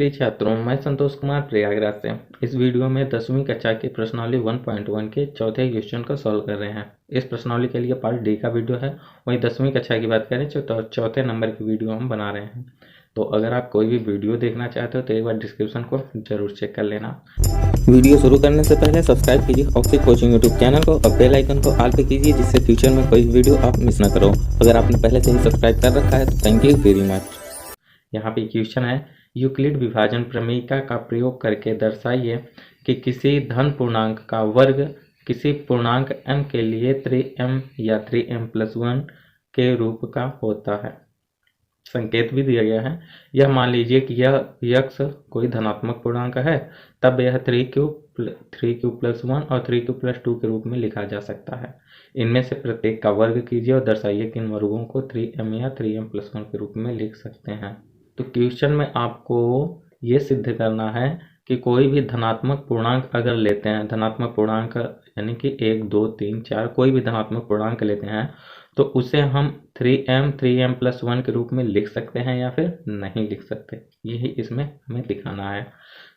प्रिय छात्रों, मैं संतोष कुमार प्रयागराज से इस वीडियो में 10वीं कक्षा की प्रश्नावली 1.1 के चौथे क्वेश्चन को सॉल्व कर रहे हैं। इस प्रश्नावली के लिए पार्ट डी का वीडियो है। वहीं 10वीं कक्षा की बात करें तो चौथे नंबर की वीडियो हम बना रहे हैं। तो अगर आप कोई भी वीडियो देखना चाहते हो तो एक बार डिस्क्रिप्शन को जरूर चेक कर लेना। वीडियो शुरू करने से पहले सब्सक्राइब कीजिए ऑक्सिक कोचिंग यूट्यूब चैनल को और बेल आइकन को ऑल पे कीजिए, जिससे फ्यूचर में कोई वीडियो आप मिस ना करो। अगर आपने पहले से ही सब्सक्राइब कर रखा है तो थैंक यू वेरी मच। यहाँ पे क्वेश्चन है, यूक्लिड विभाजन प्रमेयिका का प्रयोग करके दर्शाइए कि किसी धन पूर्णांक का वर्ग किसी पूर्णांक m के लिए 3m या 3m+1 के रूप का होता है। संकेत भी दिया गया है। यह मान लीजिए कि यह x कोई धनात्मक पूर्णांक है, तब यह 3q+1 और 3q+2 के रूप में लिखा जा सकता है। इनमें से प्रत्येक का वर्ग कीजिए और दर्शाइए कि इन वर्गों को 3m या 3m+1 के रूप में लिख सकते हैं। तो क्वेश्चन में आपको ये सिद्ध करना है कि कोई भी धनात्मक पूर्णांक अगर लेते हैं, धनात्मक पूर्णांक यानी कि 1, 2, 3, 4 कोई भी धनात्मक पूर्णांक लेते हैं तो उसे हम 3m+1 के रूप में लिख सकते हैं या फिर नहीं लिख सकते, यही इसमें हमें दिखाना है।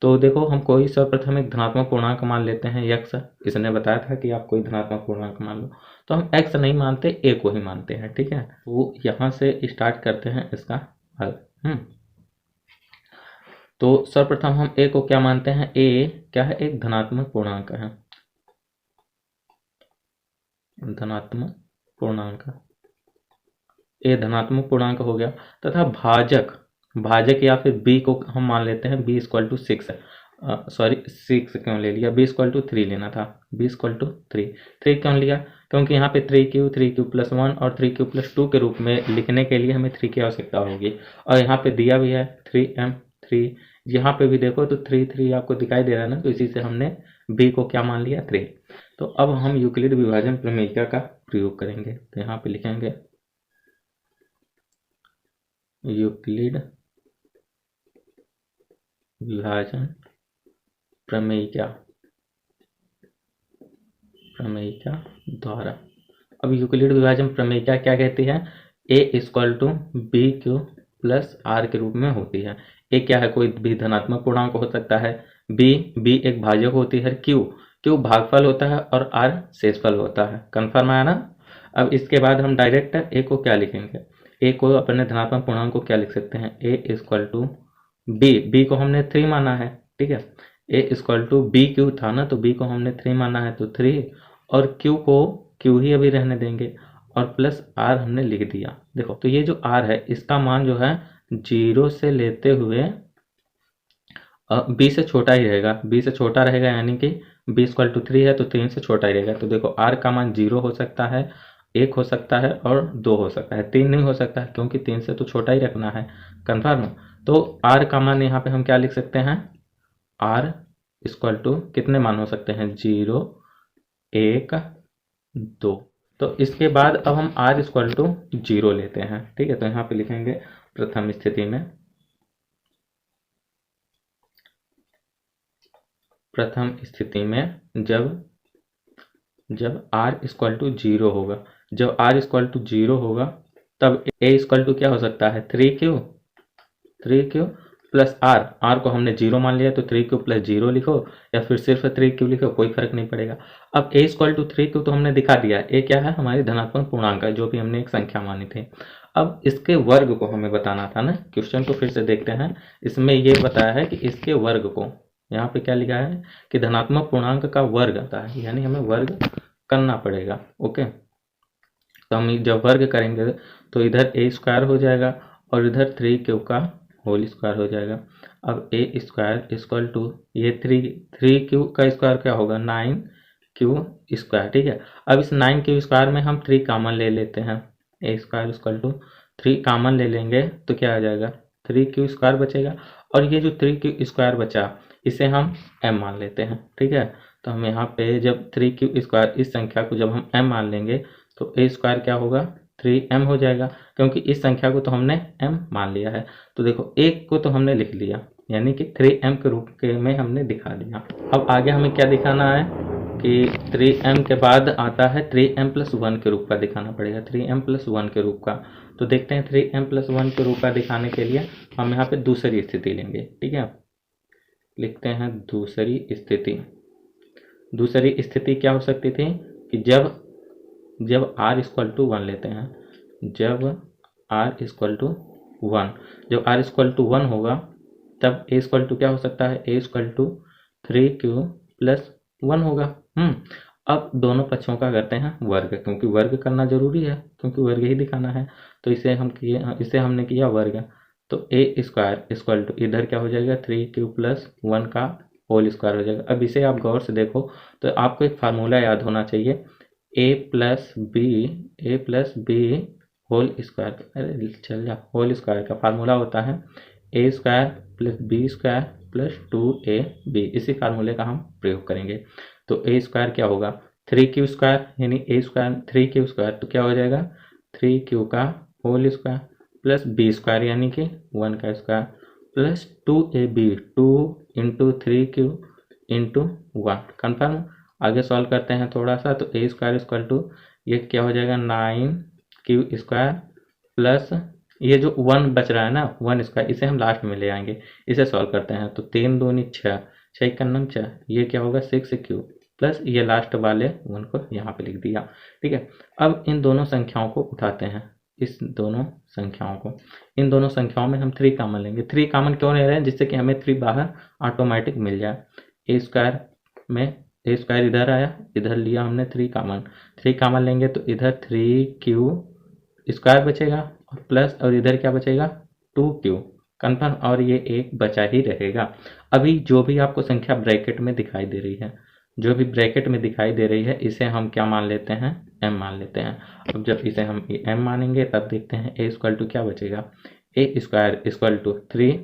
तो देखो, हम कोई सर्वप्रथम एक धनात्मक पूर्णांक मान लेते हैं x। इसने बताया था कि आप कोई धनात्मक पूर्णांक मान लो, तो हम x नहीं मानते, a को ही मानते हैं। ठीक है, वो यहाँ से स्टार्ट करते हैं इसका हल। तो सर्वप्रथम हम a को क्या मानते हैं, a क्या है, एक धनात्मक पूर्णांक है, धनात्मक पूर्णांक। a धनात्मक पूर्णांक हो गया तथा भाजक या फिर b को हम मान लेते हैं b = 6। सॉरी 6 क्यों ले लिया, b = 3 लेना था, b = 3 क्यों लिया, क्योंकि यहाँ पे 3q+1 और 3q+2 के रूप में लिखने के लिए हमें 3 की आवश्यकता होगी। और यहाँ पे दिया भी है 3m, यहाँ पे भी देखो तो 3 आपको दिखाई दे रहा है ना, तो इसी से हमने b को क्या मान लिया, 3। तो अब हम यूक्लिड विभाजन प्रमेयिका का प्रयोग करेंगे। तो यहाँ पे लिखेंगे यूक्लिड विभाजन प्रमेयिका द्वारा। अब यूक्लिड विभाजन प्रमेयिका क्या कहती है, a = bq+r के रूप में होती है। a क्या है, कोई भी धनात्मक पूर्णांक हो सकता है, b एक भाजक होती है, q भागफल होता है और r शेषफल होता है। कन्फर्म आया ना। अब इसके बाद हम डायरेक्ट a को क्या लिखेंगे, a को अपने धनात्मक पूर्णांक को क्या लिख सकते हैं, a = b को हमने 3 माना है। ठीक है, a = bq था ना, तो b को हमने 3 माना है तो 3, और q को q ही अभी रहने देंगे, और प्लस r हमने लिख दिया। देखो, तो ये जो r है इसका मान जो है 0 से लेते हुए b से छोटा ही रहेगा, b से छोटा रहेगा, यानी कि b = 3 है तो 3 से छोटा ही रहेगा। तो देखो, r का मान 0 हो सकता है, 1 हो सकता है और 2 हो सकता है, 3 नहीं हो सकता है क्योंकि 3 से तो छोटा ही रखना है। कन्फर्म। तो r का मान यहाँ पे हम क्या लिख सकते हैं, r = कितने मान हो सकते हैं, 0, 1, 2। तो इसके बाद अब हम r = 0 लेते हैं। ठीक है, तो यहाँ पे लिखेंगे प्रथम स्थिति में जब r = 0 होगा, जब r = 0 होगा तब a = क्या हो सकता है, 3q प्लस r को हमने 0 मान लिया तो 3q+0 लिखो या फिर सिर्फ 3q लिखो, कोई फर्क नहीं पड़ेगा। अब a = 3q तो हमने दिखा दिया, a क्या है, हमारी धनात्मक पूर्णांक है, जो भी हमने एक संख्या मानी थी। अब इसके वर्ग को हमें बताना था ना। क्वेश्चन को फिर से देखते हैं। इसमें ये बताया है कि इसके वर्ग को, यहाँ पे क्या लिखा है कि धनात्मक पूर्णांक का वर्ग आता है, यानी हमें वर्ग करना पड़ेगा। ओके, तो हम जब वर्ग करेंगे तो इधर a² हो जाएगा और इधर 3q का होल स्क्वायर हो जाएगा। अब a² = ये 3q का स्क्वायर क्या होगा, 9q²। ठीक है, अब इस 9q² में हम 3 कॉमन ले लेते हैं, a² = 3 कॉमन ले लेंगे तो क्या आ जाएगा, 3q² बचेगा, और ये जो 3q² बचा इसे हम m मान लेते हैं। ठीक है, तो हम यहाँ पे जब 3q² इस संख्या को जब हम m मान लेंगे तो a² क्या होगा, 3m हो जाएगा, क्योंकि इस संख्या को तो हमने m मान लिया है। तो देखो, 1 को तो हमने लिख लिया, यानी कि 3m के रूप में हमने दिखा दिया। अब आगे हमें क्या दिखाना है, कि 3m के बाद आता है 3m+1 के रूप का दिखाना पड़ेगा, 3m+1 के रूप का। तो देखते हैं 3m+1 के रूप का दिखाने के लिए हम यहाँ पे दूसरी स्थिति लेंगे, ठीक है। लिखते हैं दूसरी स्थिति। दूसरी स्थिति क्या हो सकती थी कि जब r=1 लेते हैं, जब r=1, जब r=1 होगा तब a क्या हो सकता है, a=3q+1 होगा। अब दोनों पक्षों का करते हैं वर्ग, क्योंकि वर्ग करना जरूरी है, क्योंकि वर्ग ही दिखाना है। तो इसे हमने किया वर्ग, तो a² इधर क्या हो जाएगा 3q+1 का होल स्क्वायर हो जाएगा। अब इसे आप गौर से देखो तो आपको एक फार्मूला याद होना चाहिए, a+b होल स्क्वायर, अरे चल जा, होल स्क्वायर का फार्मूला होता है a² + b² + 2ab। इसी फार्मूले का हम प्रयोग करेंगे। तो a² क्या होगा 3q², यानी a² 3q², तो क्या हो जाएगा 3q का होल स्क्वायर प्लस b² यानी कि 1 का square plus 2ab, 2 × 3q × 1। Confirm. आगे सॉल्व करते हैं थोड़ा सा, तो a² ये क्या हो जाएगा 9q² प्लस ये जो 1 बच रहा है ना 1², इसे हम लास्ट में ले आएंगे। इसे सॉल्व करते हैं तो 3 दूनी 6, 6 का 9, ये क्या होगा 6q प्लस ये लास्ट वाले 1 को यहाँ पे लिख दिया, ठीक है। अब इन दोनों संख्याओं को उठाते हैं, इन दोनों संख्याओं में हम 3 कॉमन लेंगे। 3 कॉमन क्यों ले रहे हैं, जिससे कि हमें 3 बाहर ऑटोमेटिक मिल जाए। a² में a² इधर आया, इधर लिया हमने 3 कॉमन, 3 कॉमन लेंगे तो इधर 3q² बचेगा और प्लस, और इधर क्या बचेगा 2q, कन्फर्म। और ये एक बचा ही रहेगा। अभी जो भी आपको संख्या ब्रैकेट में दिखाई दे रही है, जो भी ब्रैकेट में दिखाई दे रही है, इसे हम क्या मान लेते हैं, m मान लेते हैं। अब जब इसे हम m मानेंगे तब देखते हैं a² क्या बचेगा, a² 3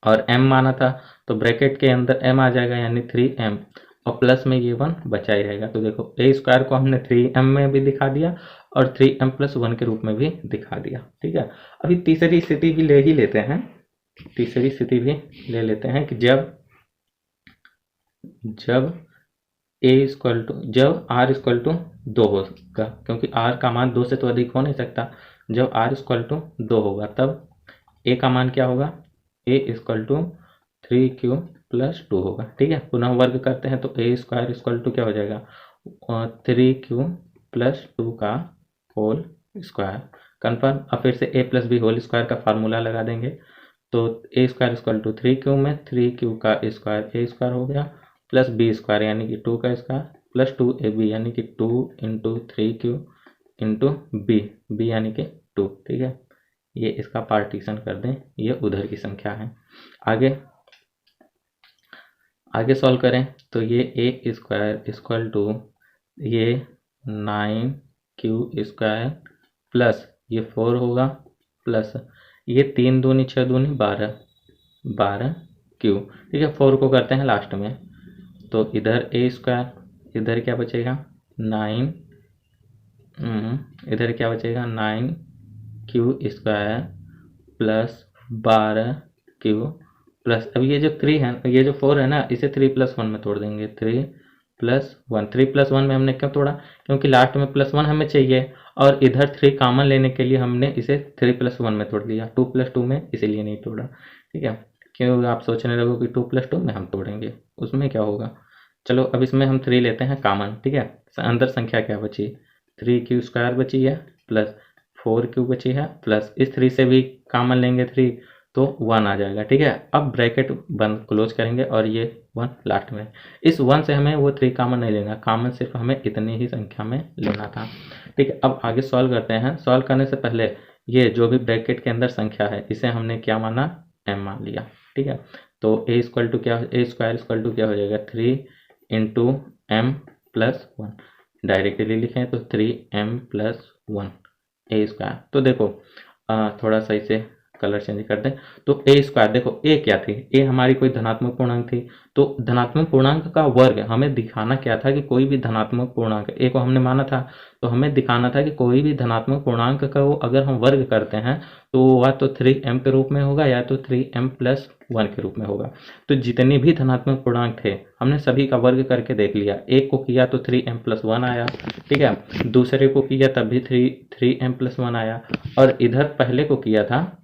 और m माना था तो ब्रैकेट के अंदर m आ जाएगा यानी 3m, और प्लस में ये 1 बचा ही रहेगा। तो देखो a² को हमने 3m में भी दिखा दिया और 3m+1 के रूप में भी दिखा दिया, ठीक है। अभी तीसरी स्थिति भी ले ही लेते हैं, तीसरी स्थिति भी ले लेते हैं कि जब r=2 होगा, क्योंकि r का मान 2 से तो अधिक हो नहीं सकता। जब r=2 होगा तब a का मान क्या होगा, a=3q+2 होगा, ठीक है। पुनः वर्ग करते हैं तो a² क्या हो जाएगा 3q+2 का होल स्क्वायर, कन्फर्म। अब फिर से a + b होल स्क्वायर का फार्मूला लगा देंगे, तो a² 3q में 3q का स्क्वायर a² हो गया प्लस b² यानी कि 2 का स्क्वायर प्लस 2ab यानी कि 2 × 3q × b यानी कि 2, ठीक है। ये इसका पार्टीशन कर दें, ये उधर की संख्या है। आगे सॉल्व करें तो ये a² ये 9q² प्लस ये 4 होगा प्लस ये 3 दूनी 6 दूनी 12q, ठीक है। 4 को करते हैं लास्ट में, तो इधर a², इधर क्या बचेगा 9, इधर क्या बचेगा 9q² प्लस 12q प्लस, अब ये जो 3 है, ये जो 4 है ना, इसे 3+1 में तोड़ देंगे, 3+1। 3+1 में हमने क्यों तोड़ा, क्योंकि लास्ट में +1 हमें चाहिए और इधर 3 कॉमन लेने के लिए हमने इसे 3+1 में तोड़ दिया, 2+2 में इसीलिए नहीं तोड़ा, ठीक है। क्यों आप सोचने लगो कि 2+2 में हम तोड़ेंगे, उसमें क्या होगा। चलो अब इसमें हम 3 लेते हैं कॉमन, ठीक है। अंदर संख्या क्या बची 3q² बची है प्लस 4q बची है प्लस इस 3 से भी कॉमन लेंगे 3 तो 1 आ जाएगा, ठीक है। अब ब्रैकेट बंद क्लोज करेंगे और ये 1 लास्ट में, इस 1 से हमें वो 3 कॉमन नहीं लेना, कॉमन सिर्फ हमें इतनी ही संख्या में लेना था, ठीक है। अब आगे सॉल्व करते हैं। सॉल्व करने से पहले ये जो भी ब्रैकेट के अंदर संख्या है इसे हमने क्या माना, m मान लिया, ठीक है। तो a² क्या हो जाएगा 3 × m+1, डायरेक्टली लिखें तो 3m+1 a²। तो देखो थोड़ा सा इसे कलर चेंज कर दें तो ए स्क्वायर, देखो ए क्या थी, ए हमारी कोई धनात्मक पूर्णांक थी, तो धनात्मक पूर्णांक का वर्ग हमें दिखाना क्या था कि कोई भी धनात्मक पूर्णांक, ए को हमने माना था, तो हमें दिखाना था कि कोई भी धनात्मक पूर्णांक का वो अगर हम वर्ग करते हैं तो वह तो 3m के रूप में होगा या तो 3m+1 के रूप में होगा। तो जितने भी धनात्मक पूर्णांक थे हमने सभी का वर्ग करके देख लिया, एक को किया तो 3m+1 आया, ठीक है, दूसरे को किया तब भी 3m+1 आया, और इधर पहले को किया था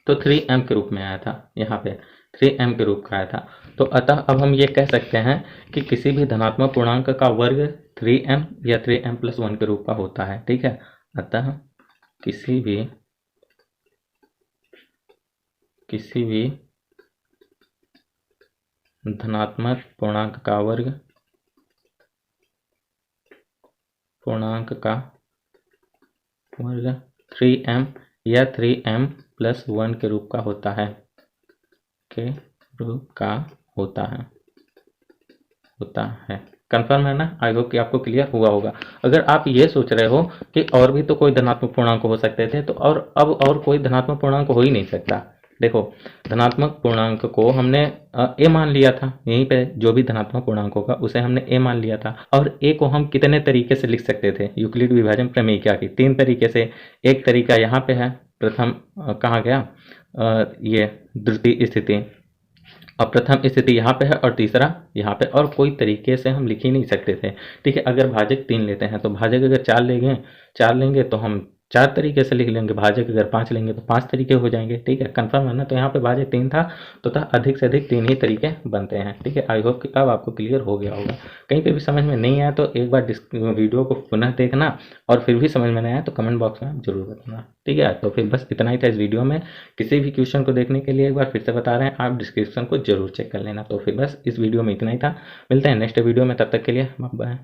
तो 3m के रूप में आया था, यहाँ पे 3m के रूप का आया था। तो अतः अब हम ये कह सकते हैं कि किसी भी धनात्मक पूर्णांक का वर्ग 3m या 3m+1 के रूप का होता है, ठीक है। अतः किसी भी धनात्मक पूर्णांक का वर्ग 3m या 3m+1 के रूप का होता है, कंफर्म है ना? आई होप कि आपको क्लियर हुआ होगा। अगर आप ये सोच रहे हो कि और भी तो कोई धनात्मक पूर्णांक हो सकते थे, तो और कोई धनात्मक पूर्णांक हो ही नहीं सकता। देखो, धनात्मक पूर्णांक को हमने ए मान लिया था, यहीं पे जो भी धनात्मक पूर्णांक होगा उसे हमने ए मान लिया था, और ए को हम कितने तरीके से लिख सकते थे, यूक्लिड विभाजन प्रमेय क्या की 3 तरीके से। एक तरीका यहाँ पे है, प्रथम कहाँ गया, ये द्वितीय स्थिति, और प्रथम स्थिति यहाँ पे है, और तीसरा यहाँ पे, और कोई तरीके से हम लिख ही नहीं सकते थे, ठीक है। अगर भाजक 3 लेते हैं तो भाजक अगर 4 लेंगे तो हम 4 तरीके से लिख लेंगे, भाजक अगर 5 लेंगे तो 5 तरीके हो जाएंगे, ठीक है, कंफर्म है ना? तो यहाँ पे भाजक 3 था, तो अधिक से अधिक 3 ही तरीके बनते हैं, ठीक है। आई होप कि अब आपको क्लियर हो गया होगा। कहीं पे भी समझ में नहीं आया तो एक बार वीडियो को पुनः देखना, और फिर भी समझ में नहीं आया तो कमेंट बॉक्स में जरूर बताना, ठीक है। तो फिर बस इतना ही था इस वीडियो में। किसी भी क्वेश्चन को देखने के लिए एक बार फिर से बता रहे हैं, आप डिस्क्रिप्शन को जरूर चेक कर लेना। तो फिर बस इस वीडियो में इतना ही था, मिलते हैं नेक्स्ट वीडियो में, तब तक के लिए बाय।